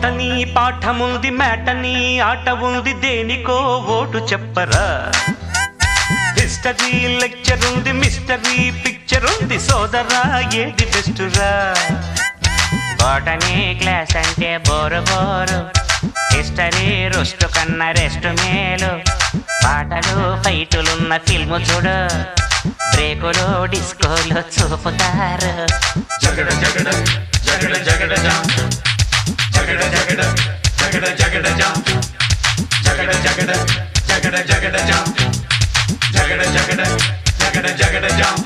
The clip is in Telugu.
బోటనీ పాఠముంది మేటనీ ఆట ఉంది దేనికో ఓటు చెప్పరా హిస్టరీ లెక్చర్ ఉంది మిస్టరీ పిక్చర్ ఉంది సోదరా ఏది బెస్టురా బోటనీ క్లాస్ అంటే బోరు బోరు హిస్టరీ రుస్టు కన్నా రెస్ట్ మేలు పాటలు ఫైటులున్న ఫిల్ము చూడు బ్రేకులు డిస్కోలు చూపుతారు జగడ జగడ జగడ జగడ జాం జగడ జగడ జగడ జగడ జాం జగడ జగడ జగడ జగడ జాం జగడ జగడ జగడ జగడ జాం